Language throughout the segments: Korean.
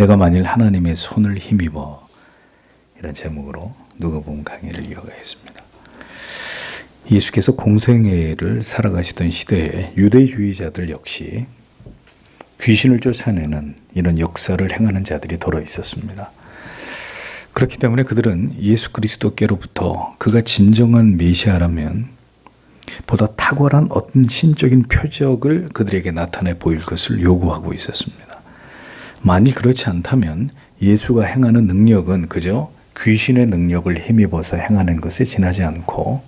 내가 만일 하나님의 손을 힘입어, 이런 제목으로 누가복음 강의를 이어가겠습니다. 예수께서 공생애를 살아가시던 시대에 유대주의자들 역시 귀신을 쫓아내는 이런 역사를 행하는 자들이 더러 있었습니다. 그렇기 때문에 그들은 예수 그리스도께로부터 그가 진정한 메시아라면 보다 탁월한 어떤 신적인 표적을 그들에게 나타내 보일 것을 요구하고 있었습니다. 만일 그렇지 않다면 예수가 행하는 능력은 그저 귀신의 능력을 힘입어서 행하는 것에 지나지 않고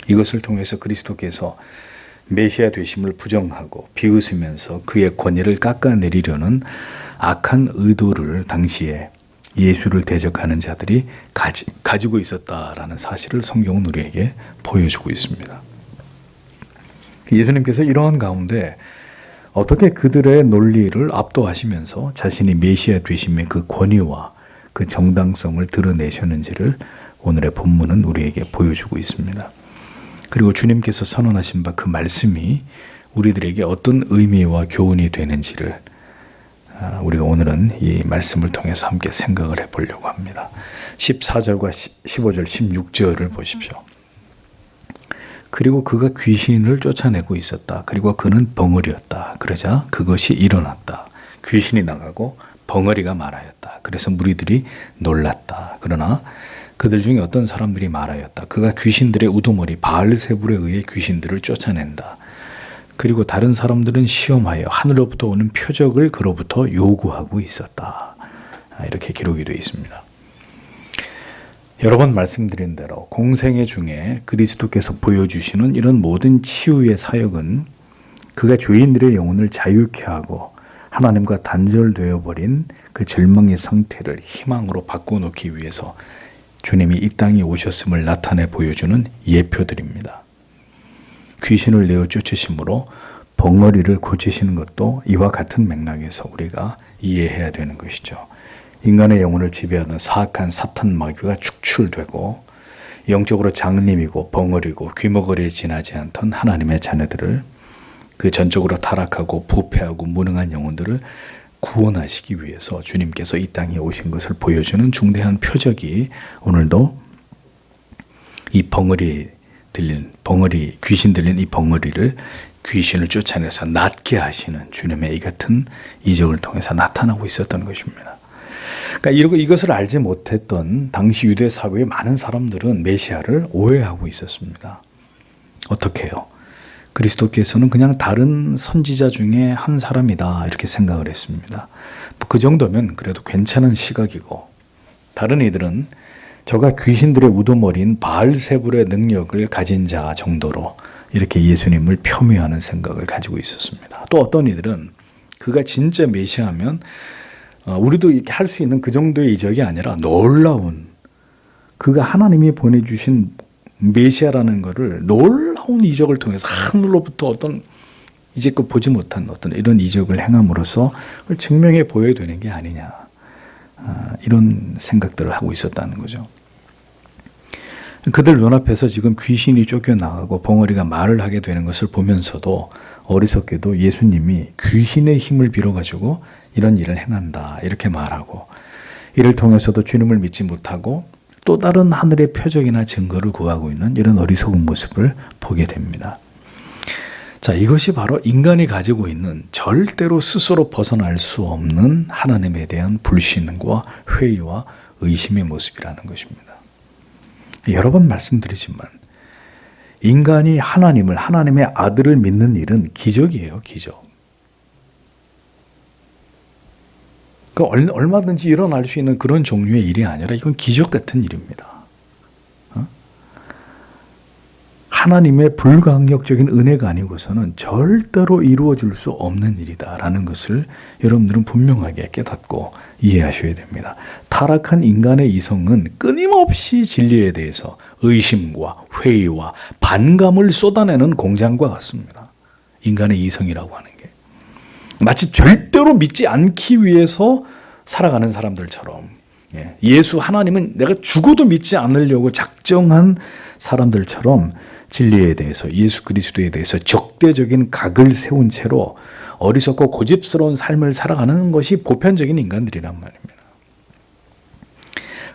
이것을 통해서 그리스도께서 메시아 되심을 부정하고 비웃으면서 그의 권위를 깎아내리려는 악한 의도를 당시에 예수를 대적하는 자들이 가지고 있었다라는 사실을 성경은 우리에게 보여주고 있습니다. 예수님께서 이러한 가운데 어떻게 그들의 논리를 압도하시면서 자신이 메시아 되심의 그 권위와 그 정당성을 드러내셨는지를 오늘의 본문은 우리에게 보여주고 있습니다. 그리고 주님께서 선언하신 바 그 말씀이 우리들에게 어떤 의미와 교훈이 되는지를 우리가 오늘은 이 말씀을 통해서 함께 생각을 해보려고 합니다. 14절과 15절, 16절을 보십시오. 그리고 그가 귀신을 쫓아내고 있었다. 그리고 그는 벙어리였다. 그러자 그것이 일어났다. 귀신이 나가고 벙어리가 말하였다. 그래서 무리들이 놀랐다. 그러나 그들 중에 어떤 사람들이 말하였다. 그가 귀신들의 우두머리 바알세불에 의해 귀신들을 쫓아낸다. 그리고 다른 사람들은 시험하여 하늘로부터 오는 표적을 그로부터 요구하고 있었다. 이렇게 기록이 되어 있습니다. 여러 번 말씀드린 대로 공생애 중에 그리스도께서 보여주시는 이런 모든 치유의 사역은 그가 죄인들의 영혼을 자유케 하고 하나님과 단절되어 버린 그 절망의 상태를 희망으로 바꿔놓기 위해서 주님이 이 땅에 오셨음을 나타내 보여주는 예표들입니다. 귀신을 내어 쫓으심으로 벙어리를 고치시는 것도 이와 같은 맥락에서 우리가 이해해야 되는 것이죠. 인간의 영혼을 지배하는 사악한 사탄 마귀가 축출되고 영적으로 장님이고 벙어리고 귀머거리에 지나지 않던 하나님의 자녀들을 그 전적으로 타락하고 부패하고 무능한 영혼들을 구원하시기 위해서 주님께서 이 땅에 오신 것을 보여주는 중대한 표적이 오늘도 이 귀신 들린 이 벙어리를 귀신을 쫓아내서 낫게 하시는 주님의 이 같은 이적을 통해서 나타나고 있었던 것입니다. 그러니까 이것을 알지 못했던 당시 유대 사회의 많은 사람들은 메시아를 오해하고 있었습니다. 어떻게 해요? 그리스도께서는 그냥 다른 선지자 중에 한 사람이다 이렇게 생각을 했습니다. 그 정도면 그래도 괜찮은 시각이고 다른 이들은 저가 귀신들의 우두머리인 바알세불의 능력을 가진 자 정도로 이렇게 예수님을 폄훼하는 생각을 가지고 있었습니다. 또 어떤 이들은 그가 진짜 메시아면 우리도 이렇게 할 수 있는 그 정도의 이적이 아니라 놀라운 그가 하나님이 보내주신 메시아라는 것을 놀라운 이적을 통해서 하늘로부터 어떤 이제껏 보지 못한 어떤 이런 이적을 행함으로써 그걸 증명해 보여야 되는 게 아니냐 이런 생각들을 하고 있었다는 거죠. 그들 눈앞에서 지금 귀신이 쫓겨나가고 벙어리가 말을 하게 되는 것을 보면서도 어리석게도 예수님이 귀신의 힘을 빌어가지고 이런 일을 행한다 이렇게 말하고 이를 통해서도 주님을 믿지 못하고 또 다른 하늘의 표적이나 증거를 구하고 있는 이런 어리석은 모습을 보게 됩니다. 자, 이것이 바로 인간이 가지고 있는 절대로 스스로 벗어날 수 없는 하나님에 대한 불신과 회의와 의심의 모습이라는 것입니다. 여러 번 말씀드리지만 인간이 하나님의 아들을 믿는 일은 기적이에요, 기적. 그러니까 얼마든지 일어날 수 있는 그런 종류의 일이 아니라 이건 기적 같은 일입니다. 하나님의 불가항력적인 은혜가 아니고서는 절대로 이루어질 수 없는 일이다라는 것을 여러분들은 분명하게 깨닫고 이해하셔야 됩니다. 타락한 인간의 이성은 끊임없이 진리에 대해서 의심과 회의와 반감을 쏟아내는 공장과 같습니다. 인간의 이성이라고 하는 게. 마치 절대로 믿지 않기 위해서 살아가는 사람들처럼 예수 하나님은 내가 죽어도 믿지 않으려고 작정한 사람들처럼 진리에 대해서 예수 그리스도에 대해서 적대적인 각을 세운 채로 어리석고 고집스러운 삶을 살아가는 것이 보편적인 인간들이란 말입니다.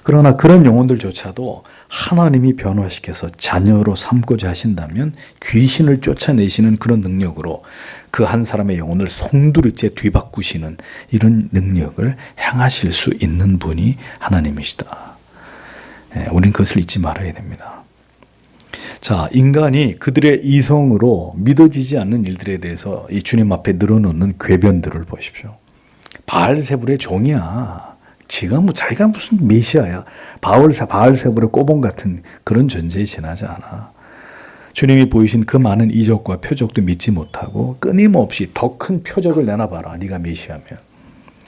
그러나 그런 영혼들조차도 하나님이 변화시켜서 자녀로 삼고자 하신다면 귀신을 쫓아내시는 그런 능력으로 그 한 사람의 영혼을 송두리째 뒤바꾸시는 이런 능력을 행하실 수 있는 분이 하나님이시다. 우린 그것을 잊지 말아야 됩니다. 자, 인간이 그들의 이성으로 믿어지지 않는 일들에 대해서 이 주님 앞에 늘어놓는 궤변들을 보십시오. 바알세불의 종이야. 자기가 무슨 메시아야. 바알세불의 꼬봉 같은 그런 존재에 지나지 않아. 주님이 보이신 그 많은 이적과 표적도 믿지 못하고 끊임없이 더 큰 표적을 내놔봐라. 네가 메시아면.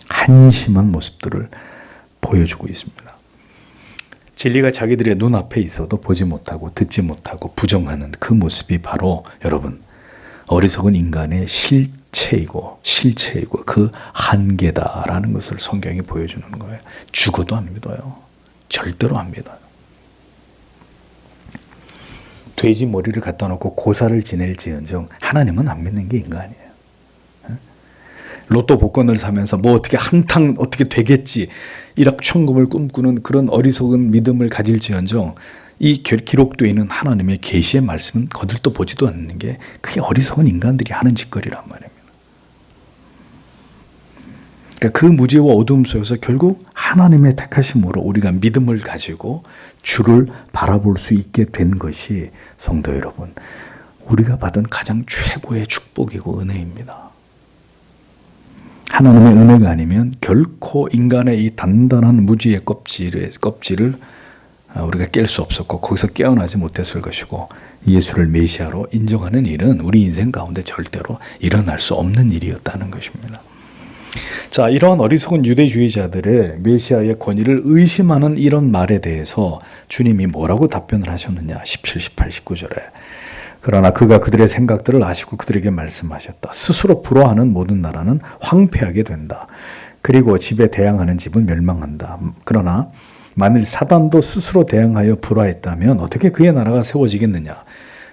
한심한 모습들을 보여주고 있습니다. 진리가 자기들의 눈앞에 있어도 보지 못하고 듣지 못하고 부정하는 그 모습이 바로 여러분 어리석은 인간의 실체이고 그 한계다라는 것을 성경이 보여주는 거예요. 죽어도 안 믿어요. 절대로 안 믿어요. 돼지 머리를 갖다 놓고 고사를 지낼지언정 하나님은 안 믿는 게 인간이에요. 로또 복권을 사면서 뭐 어떻게 한탕 어떻게 되겠지 일확천금을 꿈꾸는 그런 어리석은 믿음을 가질지언정 이 기록되어 있는 하나님의 계시의 말씀은 거들떠 보지도 않는 게 그게 어리석은 인간들이 하는 짓거리란 말입니다. 그러니까 그 무지와 어두움 속에서 결국 하나님의 택하심으로 우리가 믿음을 가지고 주를 바라볼 수 있게 된 것이 성도 여러분 우리가 받은 가장 최고의 축복이고 은혜입니다. 하나님의 은혜가 아니면 결코 인간의 이 단단한 무지의 껍질을 우리가 깰 수 없었고 거기서 깨어나지 못했을 것이고 예수를 메시아로 인정하는 일은 우리 인생 가운데 절대로 일어날 수 없는 일이었다는 것입니다. 자, 이러한 어리석은 유대주의자들의 메시아의 권위를 의심하는 이런 말에 대해서 주님이 뭐라고 답변을 하셨느냐 17, 18, 19절에 그러나 그가 그들의 생각들을 아시고 그들에게 말씀하셨다. 스스로 불화하는 모든 나라는 황폐하게 된다. 그리고 집에 대항하는 집은 멸망한다. 그러나 만일 사단도 스스로 대항하여 불화했다면 어떻게 그의 나라가 세워지겠느냐.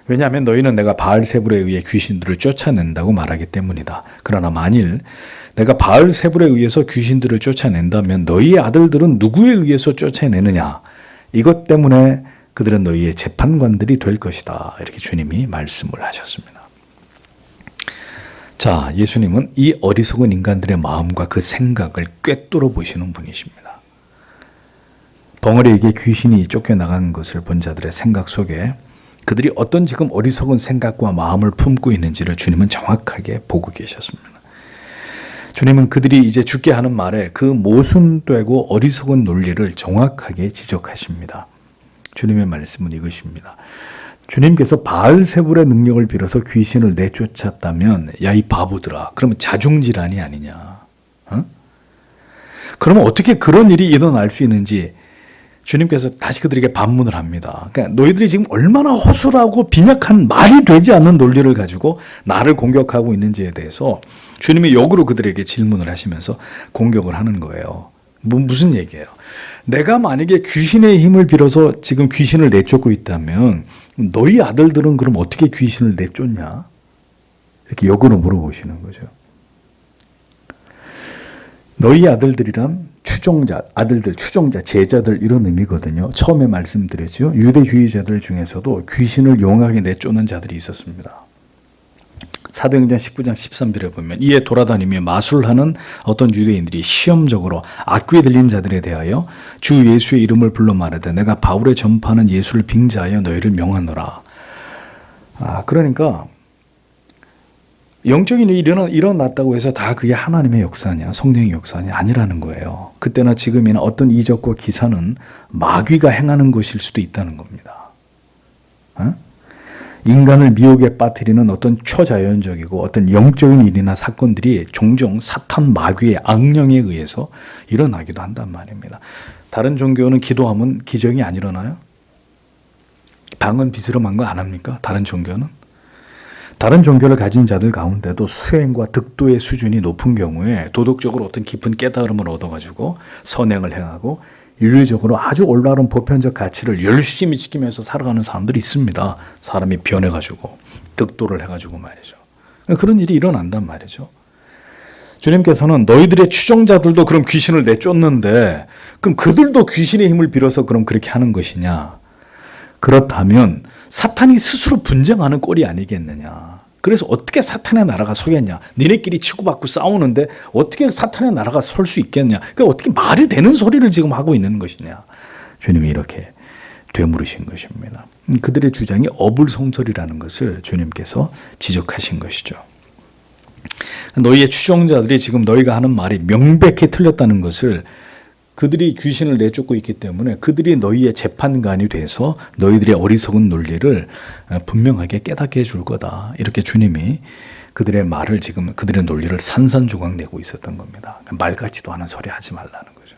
왜냐하면 너희는 내가 바알세불에 의해 귀신들을 쫓아낸다고 말하기 때문이다. 그러나 만일 내가 바알세불에 의해서 귀신들을 쫓아낸다면 너희의 아들들은 누구에 의해서 쫓아내느냐. 이것 때문에 그들은 너희의 재판관들이 될 것이다. 이렇게 주님이 말씀을 하셨습니다. 자, 예수님은 이 어리석은 인간들의 마음과 그 생각을 꿰뚫어 보시는 분이십니다. 벙어리에게 귀신이 쫓겨나간 것을 본 자들의 생각 속에 그들이 어떤 지금 어리석은 생각과 마음을 품고 있는지를 주님은 정확하게 보고 계셨습니다. 주님은 그들이 이제 죽게 하는 말에 그 모순되고 어리석은 논리를 정확하게 지적하십니다. 주님의 말씀은 이것입니다. 주님께서 바알세불의 능력을 빌어서 귀신을 내쫓았다면 야 이 바보들아 그러면 자중질환이 아니냐. 그러면 어떻게 그런 일이 일어날 수 있는지 주님께서 다시 그들에게 반문을 합니다. 그러니까 너희들이 지금 얼마나 허술하고 빈약한 말이 되지 않는 논리를 가지고 나를 공격하고 있는지에 대해서 주님이 역으로 그들에게 질문을 하시면서 공격을 하는 거예요. 무슨 얘기예요? 내가 만약에 귀신의 힘을 빌어서 지금 귀신을 내쫓고 있다면 너희 아들들은 그럼 어떻게 귀신을 내쫓냐? 이렇게 역으로 물어보시는 거죠. 너희 아들들이란 추종자, 제자들 이런 의미거든요. 처음에 말씀드렸죠. 유대주의자들 중에서도 귀신을 용하게 내쫓는 자들이 있었습니다. 사도행전 19장 13절에 보면 이에 돌아다니며 마술하는 어떤 유대인들이 시험적으로 악귀에 들린 자들에 대하여 주 예수의 이름을 불러 말하되 내가 바울의 전파하는 예수를 빙자하여 너희를 명하노라. 그러니까 영적인 일이 일어났다고 해서 다 그게 하나님의 역사냐 성령의 역사냐 아니라는 거예요. 그때나 지금이나 어떤 이적과 기사는 마귀가 행하는 것일 수도 있다는 겁니다. 인간을 미혹에 빠뜨리는 어떤 초자연적이고 어떤 영적인 일이나 사건들이 종종 사탄 마귀의 악령에 의해서 일어나기도 한단 말입니다. 다른 종교는 기도하면 기적이 안 일어나요? 방언 비스름한 거 안 합니까? 다른 종교는? 다른 종교를 가진 자들 가운데도 수행과 득도의 수준이 높은 경우에 도덕적으로 어떤 깊은 깨달음을 얻어가지고 선행을 행하고 윤리적으로 아주 올바른 보편적 가치를 열심히 지키면서 살아가는 사람들이 있습니다. 사람이 변해가지고 득도를 해가지고 말이죠. 그런 일이 일어난단 말이죠. 주님께서는 너희들의 추종자들도 그럼 귀신을 내쫓는데 그럼 그들도 귀신의 힘을 빌어서 그럼 그렇게 하는 것이냐? 그렇다면 사탄이 스스로 분쟁하는 꼴이 아니겠느냐? 그래서 어떻게 사탄의 나라가 서겠냐? 니네끼리 치고받고 싸우는데 어떻게 사탄의 나라가 설 수 있겠냐? 그러니까 어떻게 말이 되는 소리를 지금 하고 있는 것이냐? 주님이 이렇게 되물으신 것입니다. 그들의 주장이 어불성설이라는 것을 주님께서 지적하신 것이죠. 너희의 추종자들이 지금 너희가 하는 말이 명백히 틀렸다는 것을 그들이 귀신을 내쫓고 있기 때문에 그들이 너희의 재판관이 돼서 너희들의 어리석은 논리를 분명하게 깨닫게 해줄 거다. 이렇게 주님이 그들의 말을 지금 그들의 논리를 산산조각 내고 있었던 겁니다. 말 같지도 않은 소리 하지 말라는 거죠.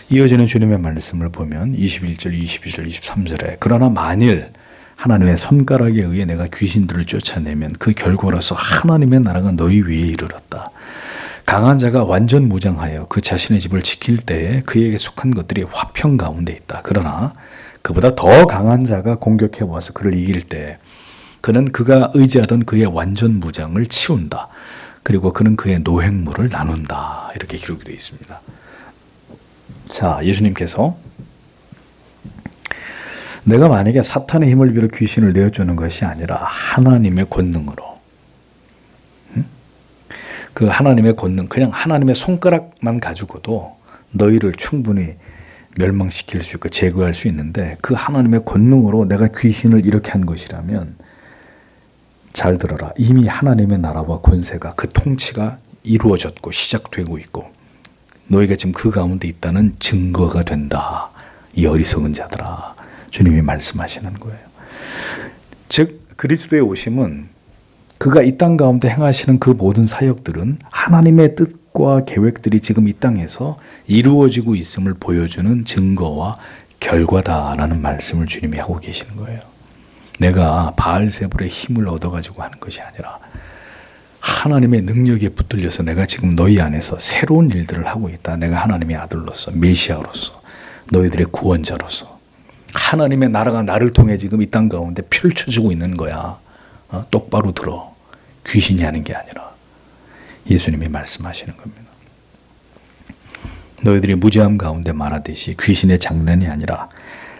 이어지는 주님의 말씀을 보면 21절, 22절, 23절에 그러나 만일 하나님의 손가락에 의해 내가 귀신들을 쫓아내면 그 결과로서 하나님의 나라가 너희 위에 이르렀다. 강한 자가 완전 무장하여 그 자신의 집을 지킬 때에 그에게 속한 것들이 화평 가운데 있다. 그러나 그보다 더 강한 자가 공격해 와서 그를 이길 때 그는 그가 의지하던 그의 완전 무장을 치운다. 그리고 그는 그의 노획물을 나눈다. 이렇게 기록이 되어 있습니다. 자, 예수님께서 내가 만약에 사탄의 힘을 빌어 귀신을 내어주는 것이 아니라 하나님의 권능으로 그 하나님의 권능, 그냥 하나님의 손가락만 가지고도 너희를 충분히 멸망시킬 수 있고 제거할 수 있는데 그 하나님의 권능으로 내가 귀신을 이렇게 한 것이라면 잘 들어라. 이미 하나님의 나라와 권세가 그 통치가 이루어졌고 시작되고 있고 너희가 지금 그 가운데 있다는 증거가 된다. 이 어리석은 자들아. 주님이 말씀하시는 거예요. 즉 그리스도의 오심은 그가 이 땅 가운데 행하시는 그 모든 사역들은 하나님의 뜻과 계획들이 지금 이 땅에서 이루어지고 있음을 보여주는 증거와 결과다라는 말씀을 주님이 하고 계시는 거예요. 내가 바알세불의 힘을 얻어가지고 하는 것이 아니라 하나님의 능력에 붙들려서 내가 지금 너희 안에서 새로운 일들을 하고 있다. 내가 하나님의 아들로서 메시아로서 너희들의 구원자로서 하나님의 나라가 나를 통해 지금 이 땅 가운데 펼쳐지고 있는 거야. 똑바로 들어. 귀신이 하는 게 아니라 예수님이 말씀하시는 겁니다. 너희들이 무지함 가운데 말하듯이 귀신의 장난이 아니라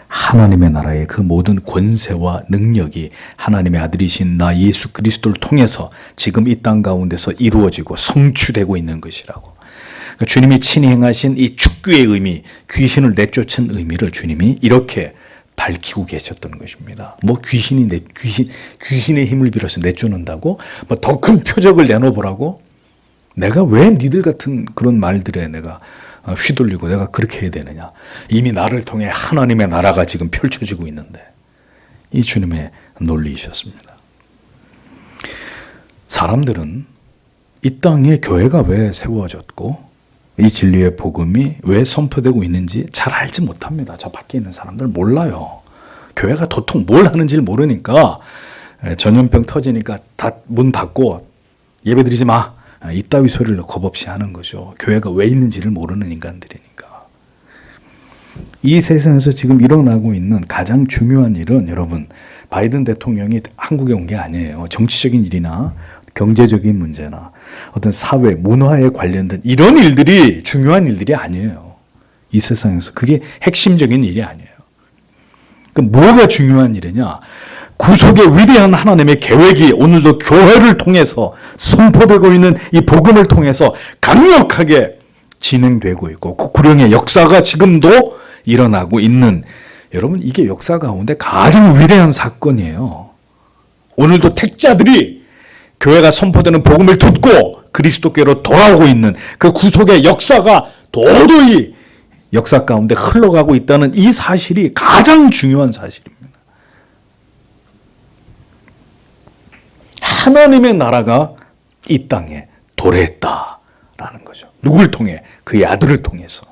하나님의 나라의 그 모든 권세와 능력이 하나님의 아들이신 나 예수 그리스도를 통해서 지금 이 땅 가운데서 이루어지고 성취되고 있는 것이라고. 그러니까 주님이 친히 행하신 이 축구의 의미, 귀신을 내쫓은 의미를 주님이 이렇게 밝히고 계셨던 것입니다. 뭐 귀신의 힘을 빌어서 내쫓는다고? 뭐 더 큰 표적을 내놓으라고? 내가 왜 니들 같은 그런 말들에 내가 휘둘리고 내가 그렇게 해야 되느냐? 이미 나를 통해 하나님의 나라가 지금 펼쳐지고 있는데 이 주님의 논리이셨습니다. 사람들은 이 땅에 교회가 왜 세워졌고 이 진리의 복음이 왜 선포되고 있는지 잘 알지 못합니다. 저 밖에 있는 사람들 몰라요. 교회가 도통 뭘 하는지를 모르니까 전염병 터지니까 다 문 닫고 예배드리지 마. 이따위 소리를 겁없이 하는 거죠. 교회가 왜 있는지를 모르는 인간들이니까. 이 세상에서 지금 일어나고 있는 가장 중요한 일은 여러분 바이든 대통령이 한국에 온 게 아니에요. 정치적인 일이나 경제적인 문제나 어떤 사회, 문화에 관련된 이런 일들이 중요한 일들이 아니에요. 이 세상에서 그게 핵심적인 일이 아니에요. 그럼 뭐가 중요한 일이냐? 구속의 위대한 하나님의 계획이 오늘도 교회를 통해서 선포되고 있는 이 복음을 통해서 강력하게 진행되고 있고 그 구령의 역사가 지금도 일어나고 있는 여러분 이게 역사 가운데 가장 위대한 사건이에요. 오늘도 택자들이 교회가 선포되는 복음을 듣고 그리스도께로 돌아오고 있는 그 구속의 역사가 도저히 역사 가운데 흘러가고 있다는 이 사실이 가장 중요한 사실입니다. 하나님의 나라가 이 땅에 도래했다라는 거죠. 누굴 통해? 그의 아들을 통해서.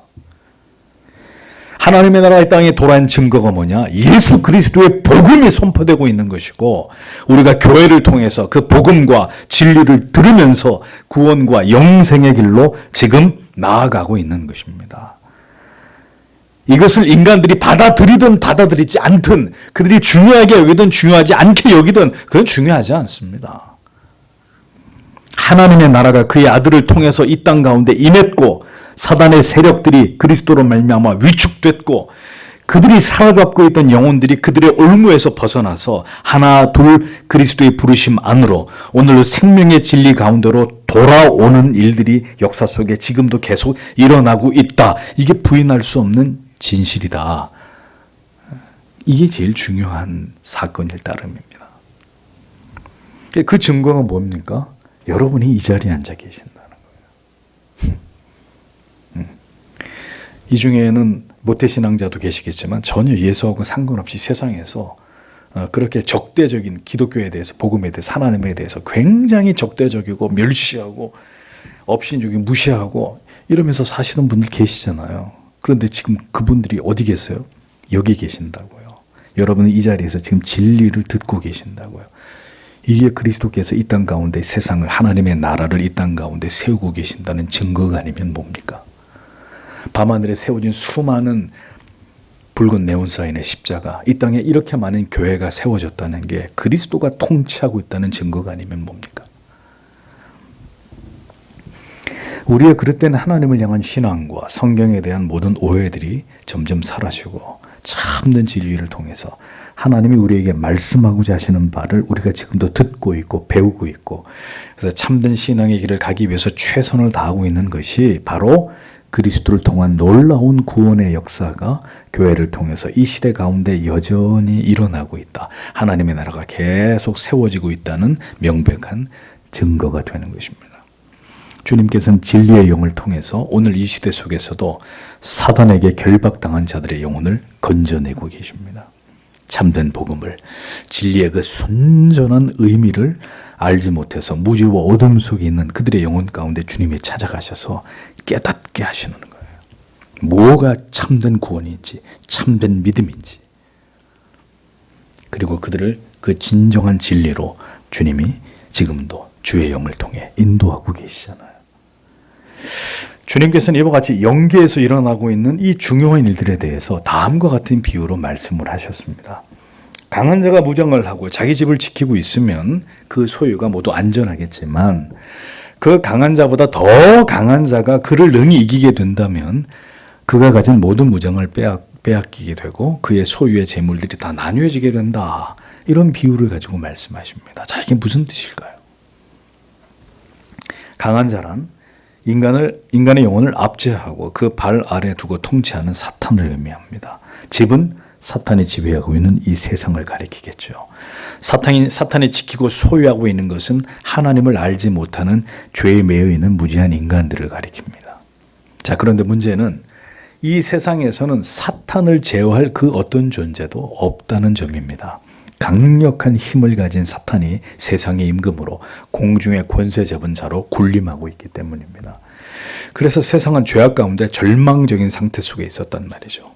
하나님의 나라 이 땅에 도래한 증거가 뭐냐? 예수 그리스도의 복음이 선포되고 있는 것이고 우리가 교회를 통해서 그 복음과 진리를 들으면서 구원과 영생의 길로 지금 나아가고 있는 것입니다. 이것을 인간들이 받아들이든 받아들이지 않든 그들이 중요하게 여기든 중요하지 않게 여기든 그건 중요하지 않습니다. 하나님의 나라가 그의 아들을 통해서 이 땅 가운데 임했고 사단의 세력들이 그리스도로 말미암아 위축됐고 그들이 사로잡고 있던 영혼들이 그들의 올무에서 벗어나서 하나 둘 그리스도의 부르심 안으로 오늘 생명의 진리 가운데로 돌아오는 일들이 역사 속에 지금도 계속 일어나고 있다. 이게 부인할 수 없는 진실이다. 이게 제일 중요한 사건일 따름입니다. 그 증거가 뭡니까? 여러분이 이 자리에 앉아 계신다는 거예요. 이 중에는 모태신앙자도 계시겠지만 전혀 예수하고 상관없이 세상에서 그렇게 적대적인 기독교에 대해서, 복음에 대해서, 하나님에 대해서 굉장히 적대적이고 멸시하고 업신여기고 무시하고 이러면서 사시는 분들 계시잖아요. 그런데 지금 그분들이 어디 계세요? 여기 계신다고요. 여러분은 이 자리에서 지금 진리를 듣고 계신다고요. 이게 그리스도께서 이 땅 가운데 세상을, 하나님의 나라를 이 땅 가운데 세우고 계신다는 증거가 아니면 뭡니까? 밤하늘에 세워진 수많은 붉은 네온사인의 십자가, 이 땅에 이렇게 많은 교회가 세워졌다는 게 그리스도가 통치하고 있다는 증거가 아니면 뭡니까? 우리의 그릇된 하나님을 향한 신앙과 성경에 대한 모든 오해들이 점점 사라지고 참된 진리를 통해서 하나님이 우리에게 말씀하고자 하시는 바를 우리가 지금도 듣고 있고 배우고 있고, 그래서 참된 신앙의 길을 가기 위해서 최선을 다하고 있는 것이 바로 그리스도를 통한 놀라운 구원의 역사가 교회를 통해서 이 시대 가운데 여전히 일어나고 있다. 하나님의 나라가 계속 세워지고 있다는 명백한 증거가 되는 것입니다. 주님께서는 진리의 영을 통해서 오늘 이 시대 속에서도 사단에게 결박당한 자들의 영혼을 건져내고 계십니다. 참된 복음을, 진리의 그 순전한 의미를 알지 못해서 무지와 어둠 속에 있는 그들의 영혼 가운데 주님이 찾아가셔서 깨닫게 하시는 거예요. 뭐가 참된 구원인지, 참된 믿음인지. 그리고 그들을 그 진정한 진리로 주님이 지금도 주의 영을 통해 인도하고 계시잖아요. 주님께서는 이와 같이 영계에서 일어나고 있는 이 중요한 일들에 대해서 다음과 같은 비유로 말씀을 하셨습니다. 강한 자가 무장을 하고 자기 집을 지키고 있으면 그 소유가 모두 안전하겠지만 그 강한 자보다 더 강한 자가 그를 능히 이기게 된다면 그가 가진 모든 무장을 빼앗기게 되고 그의 소유의 재물들이 다 나뉘어지게 된다. 이런 비유를 가지고 말씀하십니다. 자, 이게 무슨 뜻일까요? 강한 자란 인간의 영혼을 압제하고 그 발 아래 두고 통치하는 사탄을 의미합니다. 집은 사탄이 지배하고 있는 이 세상을 가리키겠죠. 사탄이 지키고 소유하고 있는 것은 하나님을 알지 못하는 죄에 매여 있는 무지한 인간들을 가리킵니다. 자, 그런데 문제는 이 세상에서는 사탄을 제어할 그 어떤 존재도 없다는 점입니다. 강력한 힘을 가진 사탄이 세상의 임금으로 공중의 권세 잡은 자로 군림하고 있기 때문입니다. 그래서 세상은 죄악 가운데 절망적인 상태 속에 있었단 말이죠.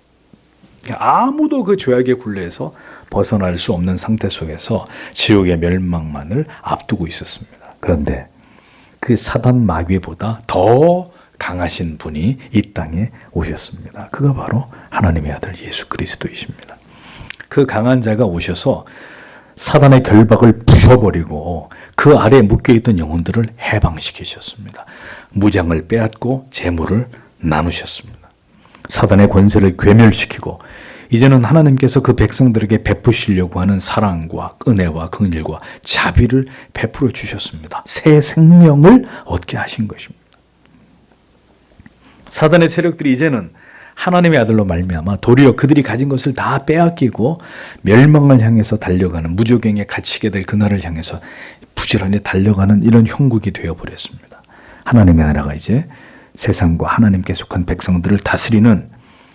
아무도 그 죄악의 굴레에서 벗어날 수 없는 상태 속에서 지옥의 멸망만을 앞두고 있었습니다. 그런데 그 사단 마귀보다 더 강하신 분이 이 땅에 오셨습니다. 그가 바로 하나님의 아들 예수 그리스도이십니다. 그 강한 자가 오셔서 사단의 결박을 부셔버리고 그 아래에 묶여있던 영혼들을 해방시키셨습니다. 무장을 빼앗고 재물을 나누셨습니다. 사단의 권세를 괴멸시키고 이제는 하나님께서 그 백성들에게 베푸시려고 하는 사랑과 은혜와 긍휼과 자비를 베풀어 주셨습니다. 새 생명을 얻게 하신 것입니다. 사단의 세력들이 이제는 하나님의 아들로 말미암아 도리어 그들이 가진 것을 다 빼앗기고 멸망을 향해서 달려가는, 무저갱에 갇히게 될 그날을 향해서 부지런히 달려가는 이런 형국이 되어버렸습니다. 하나님의 나라가 이제 세상과 하나님께 속한 백성들을 다스리는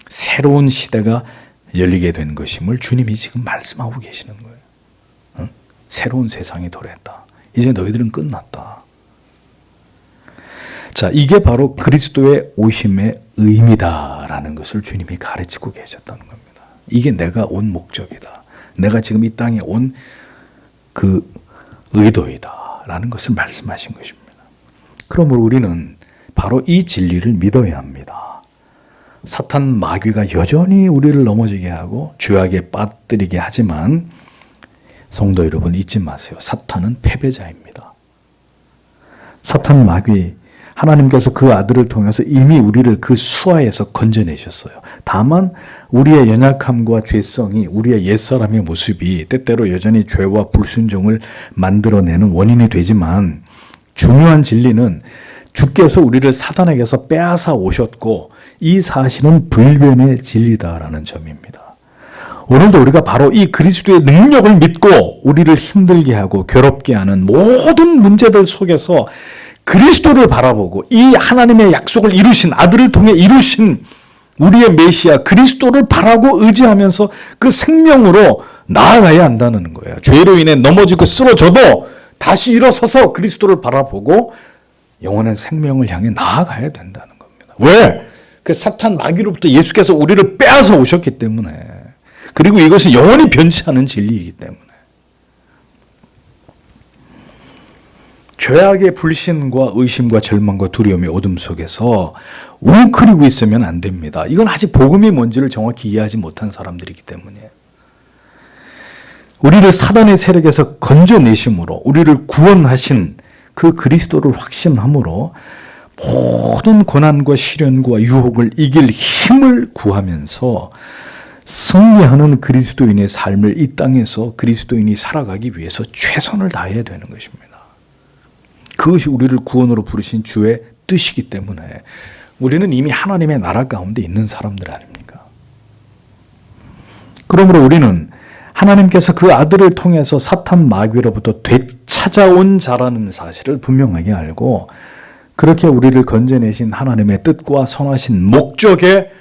새로운 시대가 열리게 된 것임을 주님이 지금 말씀하고 계시는 거예요. 응? 새로운 세상이 도래했다. 이제 너희들은 끝났다. 자, 이게 바로 그리스도의 오심의 의미다라는 것을 주님이 가르치고 계셨다는 겁니다. 이게 내가 온 목적이다. 내가 지금 이 땅에 온 그 의도이다라는 것을 말씀하신 것입니다. 그러므로 우리는 바로 이 진리를 믿어야 합니다. 사탄 마귀가 여전히 우리를 넘어지게 하고 죄악에 빠뜨리게 하지만 성도 여러분 잊지 마세요. 사탄은 패배자입니다. 사탄 마귀, 하나님께서 그 아들을 통해서 이미 우리를 그 수하에서 건져내셨어요. 다만 우리의 연약함과 죄성이, 우리의 옛사람의 모습이 때때로 여전히 죄와 불순종을 만들어내는 원인이 되지만, 중요한 진리는 주께서 우리를 사단에게서 빼앗아 오셨고 이 사실은 불변의 진리다라는 점입니다. 오늘도 우리가 바로 이 그리스도의 능력을 믿고 우리를 힘들게 하고 괴롭게 하는 모든 문제들 속에서 그리스도를 바라보고 이 하나님의 약속을 이루신, 아들을 통해 이루신 우리의 메시아 그리스도를 바라고 의지하면서 그 생명으로 나아가야 한다는 거예요. 죄로 인해 넘어지고 쓰러져도 다시 일어서서 그리스도를 바라보고 영원한 생명을 향해 나아가야 된다는 겁니다. 왜? 그 사탄 마귀로부터 예수께서 우리를 빼앗아 오셨기 때문에, 그리고 이것은 영원히 변치 않은 진리이기 때문에. 죄악의 불신과 의심과 절망과 두려움의 어둠 속에서 웅크리고 있으면 안 됩니다. 이건 아직 복음이 뭔지를 정확히 이해하지 못한 사람들이기 때문이에요. 우리를 사단의 세력에서 건져내심으로 우리를 구원하신 그 그리스도를 확신함으로 모든 고난과 시련과 유혹을 이길 힘을 구하면서 승리하는 그리스도인의 삶을 이 땅에서 그리스도인이 살아가기 위해서 최선을 다해야 되는 것입니다. 그것이 우리를 구원으로 부르신 주의 뜻이기 때문에 우리는 이미 하나님의 나라 가운데 있는 사람들 아닙니까? 그러므로 우리는 하나님께서 그 아들을 통해서 사탄 마귀로부터 되찾아온 자라는 사실을 분명하게 알고, 그렇게 우리를 건져내신 하나님의 뜻과 선하신 목적에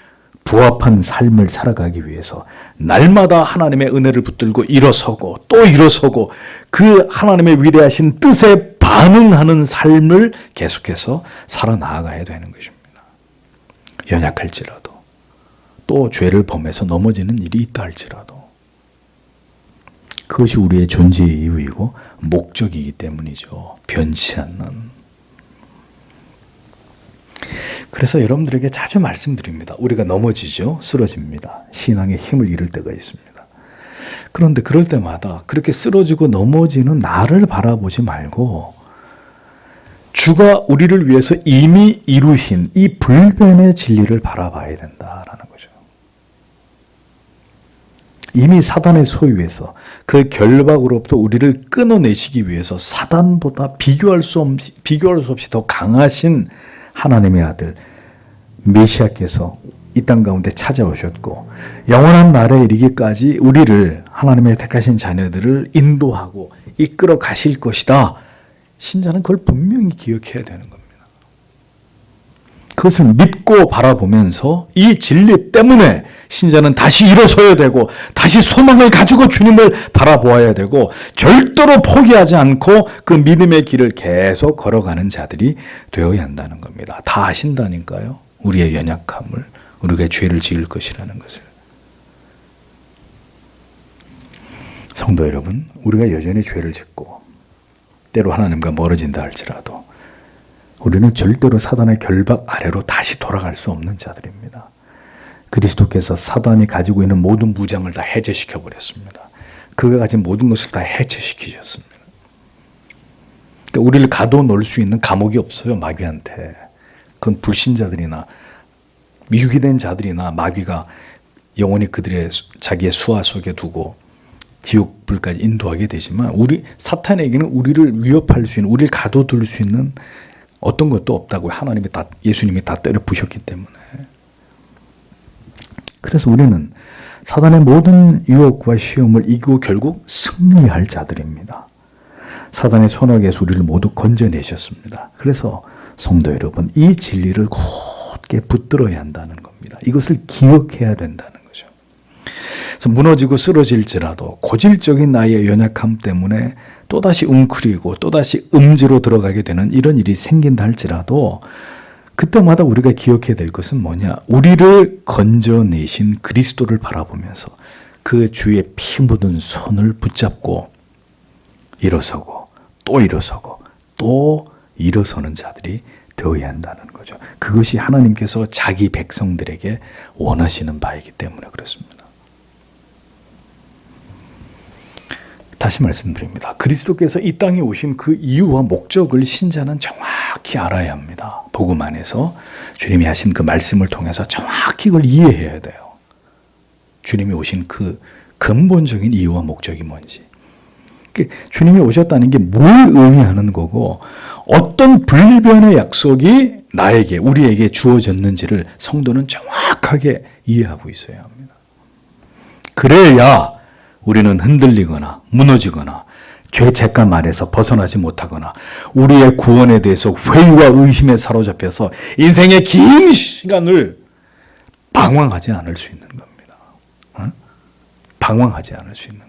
부합한 삶을 살아가기 위해서 날마다 하나님의 은혜를 붙들고 일어서고 또 일어서고 그 하나님의 위대하신 뜻에 반응하는 삶을 계속해서 살아나가야 되는 것입니다. 연약할지라도, 또 죄를 범해서 넘어지는 일이 있다 할지라도 그것이 우리의 존재의 이유이고 목적이기 때문이죠. 변치 않는. 그래서 여러분들에게 자주 말씀드립니다. 우리가 넘어지죠. 쓰러집니다. 신앙의 힘을 잃을 때가 있습니다. 그런데 그럴 때마다 그렇게 쓰러지고 넘어지는 나를 바라보지 말고 주가 우리를 위해서 이미 이루신 이 불변의 진리를 바라봐야 된다라는 거죠. 이미 사단의 소유에서 그 결박으로부터 우리를 끊어내시기 위해서 사단보다 비교할 수 없이 더 강하신 하나님의 아들 메시아께서 이 땅 가운데 찾아오셨고 영원한 날에 이르기까지 우리를, 하나님의 택하신 자녀들을 인도하고 이끌어 가실 것이다. 신자는 그걸 분명히 기억해야 되는 겁니다. 그것을 믿고 바라보면서 이 진리 때문에 신자는 다시 일어서야 되고 다시 소망을 가지고 주님을 바라보아야 되고 절대로 포기하지 않고 그 믿음의 길을 계속 걸어가는 자들이 되어야 한다는 겁니다. 다 아신다니까요. 우리의 연약함을, 우리가 죄를 지을 것이라는 것을. 성도 여러분, 우리가 여전히 죄를 짓고 때로 하나님과 멀어진다 할지라도 우리는 절대로 사단의 결박 아래로 다시 돌아갈 수 없는 자들입니다. 그리스도께서 사단이 가지고 있는 모든 무장을 다 해제시켜 버렸습니다. 그가 가진 모든 것을 다 해체시키셨습니다. 그러니까 우리를 가둬놓을 수 있는 감옥이 없어요, 마귀한테. 그건 불신자들이나 미유기된 자들이나 마귀가 영원히 그들의 자기의 수하 속에 두고 지옥 불까지 인도하게 되지만, 우리 사탄에게는 우리를 위협할 수 있는, 우리를 가둬둘 수 있는 어떤 것도 없다고 예수님이 다 때려 부셨기 때문에. 그래서 우리는 사단의 모든 유혹과 시험을 이기고 결국 승리할 자들입니다. 사단의 손아귀에서 우리를 모두 건져내셨습니다. 그래서 성도 여러분, 이 진리를 굳게 붙들어야 한다는 겁니다. 이것을 기억해야 된다는 거죠. 그래서 무너지고 쓰러질지라도 고질적인 나의 연약함 때문에 또다시 웅크리고 또다시 음지로 들어가게 되는 이런 일이 생긴다 할지라도 그때마다 우리가 기억해야 될 것은 뭐냐? 우리를 건져내신 그리스도를 바라보면서 그 주의 피 묻은 손을 붙잡고 일어서고 또 일어서고 또 일어서는 자들이 되어야 한다는 거죠. 그것이 하나님께서 자기 백성들에게 원하시는 바이기 때문에 그렇습니다. 다시 말씀드립니다. 그리스도께서 이 땅에 오신 그 이유와 목적을 신자는 정확히 알아야 합니다. 복음 안에서 주님이 하신 그 말씀을 통해서 정확히 그걸 이해해야 돼요. 주님이 오신 그 근본적인 이유와 목적이 뭔지. 주님이 오셨다는 게 뭘 의미하는 거고 어떤 불변의 약속이 나에게, 우리에게 주어졌는지를 성도는 정확하게 이해하고 있어야 합니다. 그래야 우리는 흔들리거나 무너지거나 죄책감 아래서 벗어나지 못하거나 우리의 구원에 대해서 회의와 의심에 사로잡혀서 인생의 긴 시간을 방황하지 않을 수 있는 겁니다. 방황하지 않을 수 있는 거예요.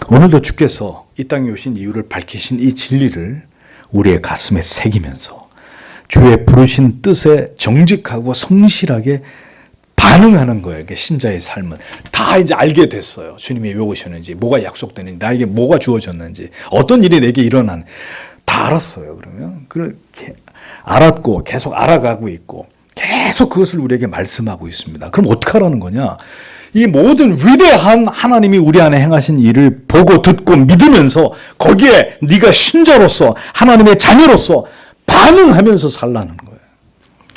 오늘도 주께서 이 땅에 오신 이유를 밝히신 이 진리를 우리의 가슴에 새기면서 주의 부르신 뜻에 정직하고 성실하게 반응하는 거예요. 이게 신자의 삶은. 다 이제 알게 됐어요. 주님이 왜 오셨는지, 뭐가 약속되는지, 나에게 뭐가 주어졌는지, 어떤 일이 내게 일어난, 다 알았어요. 그러면 그렇게 알았고 계속 알아가고 있고 계속 그것을 우리에게 말씀하고 있습니다. 그럼 어떻게 하라는 거냐? 이 모든 위대한 하나님이 우리 안에 행하신 일을 보고 듣고 믿으면서 거기에 네가 신자로서 하나님의 자녀로서 반응하면서 살라는 거예요.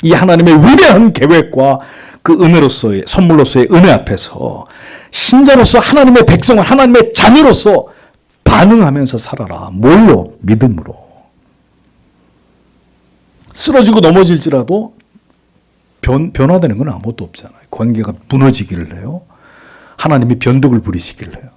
이 하나님의 위대한 계획과 그 은혜로서의 선물로서의 은혜 앞에서 신자로서 하나님의 백성을 하나님의 자녀로서 반응하면서 살아라. 뭘로? 믿음으로. 쓰러지고 넘어질지라도 변화되는 건 아무것도 없잖아요. 관계가 무너지기를 해요. 하나님이 변덕을 부리시기를 해요.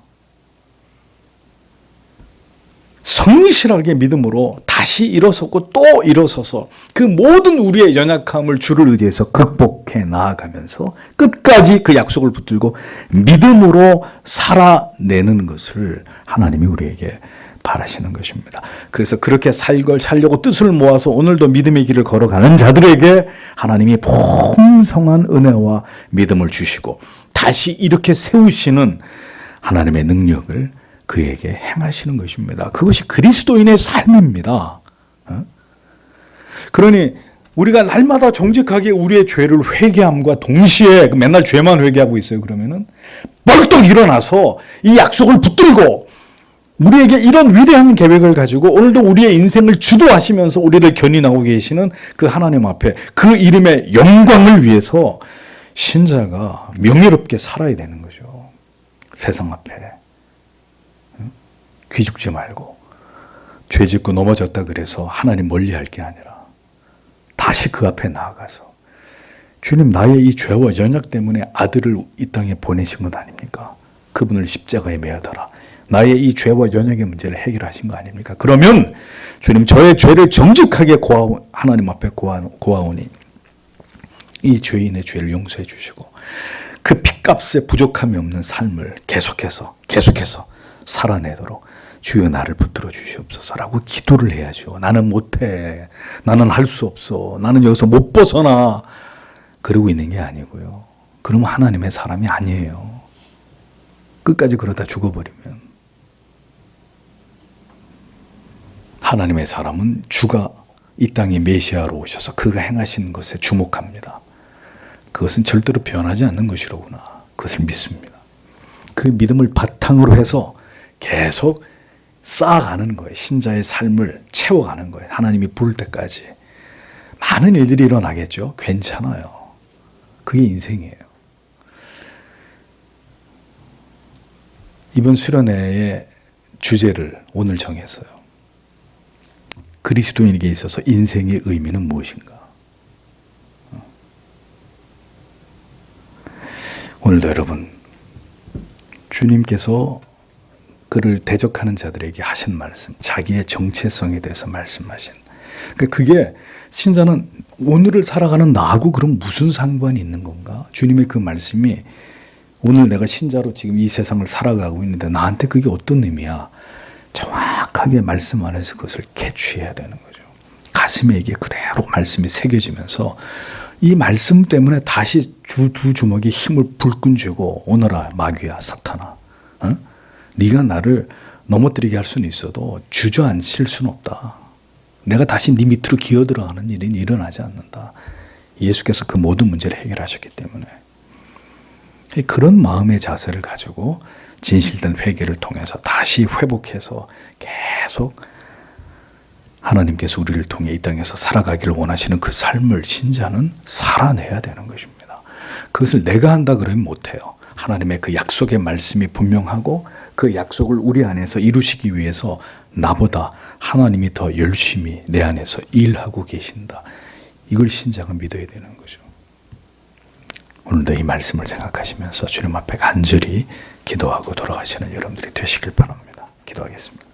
성실하게 믿음으로 다시 일어섰고 또 일어서서 그 모든 우리의 연약함을 주를 의지해서 극복해 나아가면서 끝까지 그 약속을 붙들고 믿음으로 살아내는 것을 하나님이 우리에게 바라시는 것입니다. 그래서 그렇게 살려고 뜻을 모아서 오늘도 믿음의 길을 걸어가는 자들에게 하나님이 풍성한 은혜와 믿음을 주시고 다시 이렇게 세우시는 하나님의 능력을 그에게 행하시는 것입니다. 그것이 그리스도인의 삶입니다. 그러니 우리가 날마다 정직하게 우리의 죄를 회개함과 동시에 맨날 죄만 회개하고 있어요. 그러면은 벌떡 일어나서 이 약속을 붙들고 우리에게 이런 위대한 계획을 가지고 오늘도 우리의 인생을 주도하시면서 우리를 견인하고 계시는 그 하나님 앞에 그 이름의 영광을 위해서 신자가 명예롭게 살아야 되는 거죠. 세상 앞에. 귀죽지 말고 죄 짓고 넘어졌다 그래서 하나님 멀리할 게 아니라 다시 그 앞에 나아가서 주님, 나의 이 죄와 연약 때문에 아들을 이 땅에 보내신 것 아닙니까? 그분을 십자가에 매어달아 나의 이 죄와 연약의 문제를 해결하신 거 아닙니까? 그러면 주님, 저의 죄를 정직하게 하나님 앞에 고하오니 이 죄인의 죄를 용서해 주시고 그 핏값에 부족함이 없는 삶을 계속해서 살아내도록 주여 나를 붙들어 주시옵소서라고 기도를 해야죠. 나는 못해. 나는 할 수 없어. 나는 여기서 못 벗어나. 그러고 있는 게 아니고요. 그러면 하나님의 사람이 아니에요. 끝까지 그러다 죽어버리면. 하나님의 사람은 주가 이 땅에 메시아로 오셔서 그가 행하시는 것에 주목합니다. 그것은 절대로 변하지 않는 것이로구나. 그것을 믿습니다. 그 믿음을 바탕으로 해서 계속 쌓아가는 거예요. 신자의 삶을 채워가는 거예요. 하나님이 부를 때까지. 많은 일들이 일어나겠죠. 괜찮아요. 그게 인생이에요. 이번 수련회의 주제를 오늘 정했어요. 그리스도인에게 있어서 인생의 의미는 무엇인가? 오늘도 여러분, 주님께서 그를 대적하는 자들에게 하신 말씀, 자기의 정체성에 대해서 말씀하신. 그게 신자는 오늘을 살아가는 나하고 그럼 무슨 상관이 있는 건가? 주님의 그 말씀이 오늘 내가 신자로 지금 이 세상을 살아가고 있는데 나한테 그게 어떤 의미야? 정확하게 말씀 안에서 그것을 캐치해야 되는 거죠. 가슴에 이게 그대로 말씀이 새겨지면서 이 말씀 때문에 다시 두 주먹에 힘을 불끈 쥐고 오너라 마귀야 사탄아. 네가 나를 넘어뜨리게 할 수는 있어도 주저앉힐 수는 없다. 내가 다시 네 밑으로 기어들어가는 일이 일어나지 않는다. 예수께서 그 모든 문제를 해결하셨기 때문에 그런 마음의 자세를 가지고 진실된 회개를 통해서 다시 회복해서 계속 하나님께서 우리를 통해 이 땅에서 살아가기를 원하시는 그 삶을 신자는 살아내야 되는 것입니다. 그것을 내가 한다 그러면 못해요. 하나님의 그 약속의 말씀이 분명하고 그 약속을 우리 안에서 이루시기 위해서 나보다 하나님이 더 열심히 내 안에서 일하고 계신다. 이걸 신자가 믿어야 되는 거죠. 오늘도 이 말씀을 생각하시면서 주님 앞에 간절히 기도하고 돌아가시는 여러분들이 되시길 바랍니다. 기도하겠습니다.